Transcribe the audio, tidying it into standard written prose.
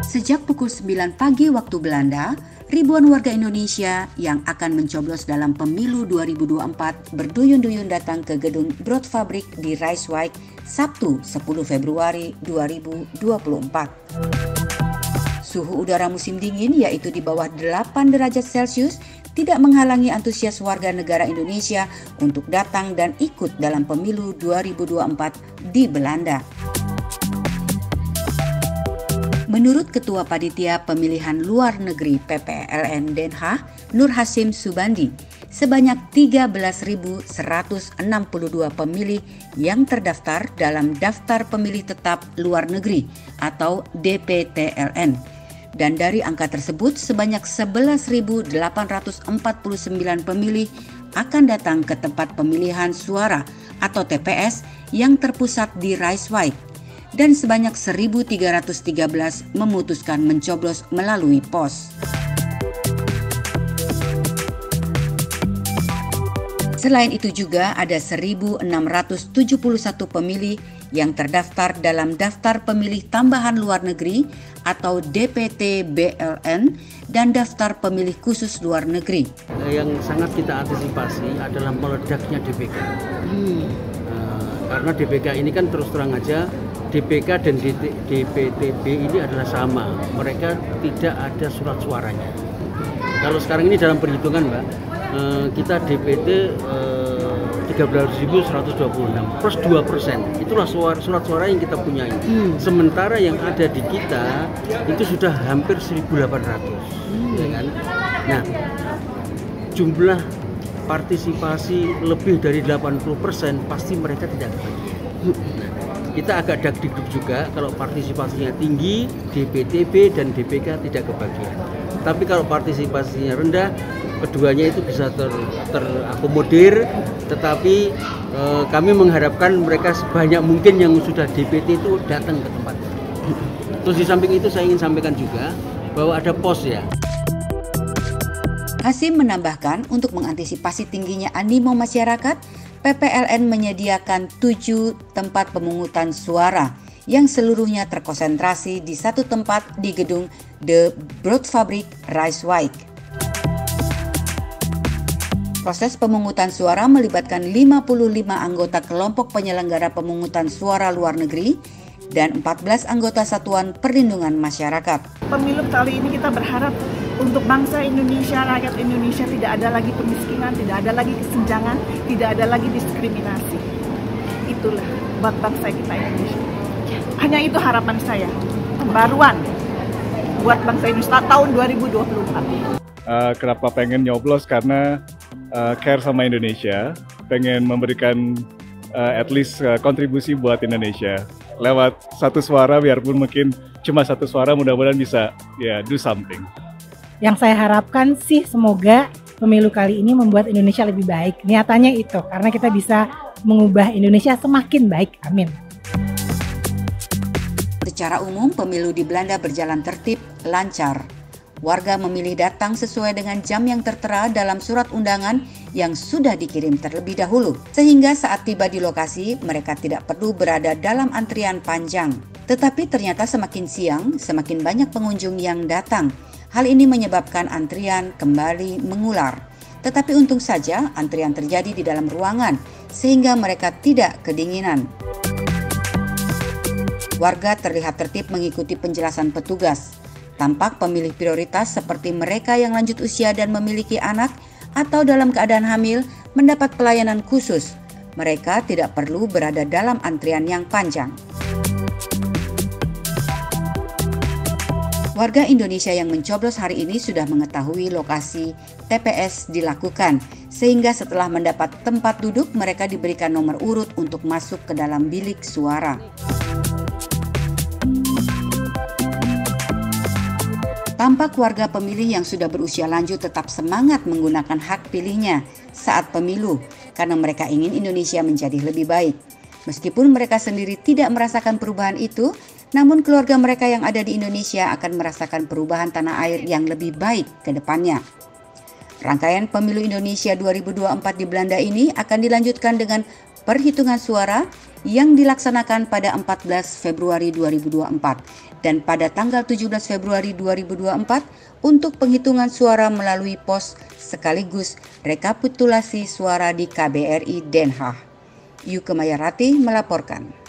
Sejak pukul 9 pagi waktu Belanda, ribuan warga Indonesia yang akan mencoblos dalam pemilu 2024 berduyun-duyun datang ke gedung Broodfabriek di Rijswijk Sabtu 10 Februari 2024. Suhu udara musim dingin yaitu di bawah 8 derajat Celcius tidak menghalangi antusias warga negara Indonesia untuk datang dan ikut dalam pemilu 2024 di Belanda. Menurut Ketua Panitia Pemilihan Luar Negeri PPLN Den Haag, Nur Hasim Subandi, sebanyak 13.162 pemilih yang terdaftar dalam Daftar Pemilih Tetap Luar Negeri atau DPTLN. Dan dari angka tersebut, sebanyak 11.849 pemilih akan datang ke tempat pemilihan suara atau TPS yang terpusat di Rijswijk. Dan sebanyak 1.313 memutuskan mencoblos melalui pos. Selain itu juga ada 1.671 pemilih yang terdaftar dalam Daftar Pemilih Tambahan Luar Negeri atau DPT-BLN dan Daftar Pemilih Khusus Luar Negeri. Yang sangat kita antisipasi adalah meledaknya DPK. Karena DPK ini kan terus terang aja, DPK dan DPTB ini adalah sama, mereka tidak ada surat suaranya. Kalau sekarang ini dalam perhitungan Mbak, kita DPT 13.126 plus 2%, itulah surat suara yang kita punya. Sementara yang ada di kita itu sudah hampir 1.800, ya kan? Nah, jumlah partisipasi lebih dari 80% pasti mereka tidak kebagian. Nah, kita agak dak-dikduk juga kalau partisipasinya tinggi, DPTB dan DPK tidak kebagian. Tapi kalau partisipasinya rendah, keduanya itu bisa terakomodir, tetapi kami mengharapkan mereka sebanyak mungkin yang sudah DPT itu datang ke tempat. Terus di samping itu saya ingin sampaikan juga bahwa ada pos ya. Hasim menambahkan untuk mengantisipasi tingginya animo masyarakat, PPLN menyediakan 7 tempat pemungutan suara yang seluruhnya terkonsentrasi di satu tempat di gedung De Broodfabriek Rijswijk. Proses pemungutan suara melibatkan 55 anggota kelompok penyelenggara pemungutan suara luar negeri dan 14 anggota Satuan Perlindungan Masyarakat. Pemilu kali ini kita berharap untuk bangsa Indonesia, rakyat Indonesia tidak ada lagi kemiskinan, tidak ada lagi kesenjangan, tidak ada lagi diskriminasi. Itulah buat bangsa kita Indonesia. Hanya itu harapan saya, pembaruan buat bangsa Indonesia tahun 2024. Kenapa pengen nyoblos? Karena care sama Indonesia, pengen memberikan at least kontribusi buat Indonesia. Lewat satu suara, biarpun mungkin cuma satu suara, mudah-mudahan bisa do something. Yang saya harapkan sih semoga pemilu kali ini membuat Indonesia lebih baik. Niatannya itu, karena kita bisa mengubah Indonesia semakin baik. Amin. Secara umum, pemilu di Belanda berjalan tertib, lancar. Warga memilih datang sesuai dengan jam yang tertera dalam surat undangan yang sudah dikirim terlebih dahulu. Sehingga saat tiba di lokasi, mereka tidak perlu berada dalam antrian panjang. Tetapi ternyata semakin siang, semakin banyak pengunjung yang datang. Hal ini menyebabkan antrian kembali mengular. Tetapi untung saja antrian terjadi di dalam ruangan, sehingga mereka tidak kedinginan. Warga terlihat tertib mengikuti penjelasan petugas. Tampak pemilih prioritas seperti mereka yang lanjut usia dan memiliki anak atau dalam keadaan hamil mendapat pelayanan khusus. Mereka tidak perlu berada dalam antrian yang panjang. Warga Indonesia yang mencoblos hari ini sudah mengetahui lokasi TPS dilakukan, sehingga setelah mendapat tempat duduk mereka diberikan nomor urut untuk masuk ke dalam bilik suara. Tampak warga pemilih yang sudah berusia lanjut tetap semangat menggunakan hak pilihnya saat pemilu karena mereka ingin Indonesia menjadi lebih baik. Meskipun mereka sendiri tidak merasakan perubahan itu, namun keluarga mereka yang ada di Indonesia akan merasakan perubahan tanah air yang lebih baik ke depannya. Rangkaian pemilu Indonesia 2024 di Belanda ini akan dilanjutkan dengan perhitungan suara yang dilaksanakan pada 14 Februari 2024 dan pada tanggal 17 Februari 2024 untuk penghitungan suara melalui pos sekaligus rekapitulasi suara di KBRI Den Haag. Yuke Mayarati melaporkan.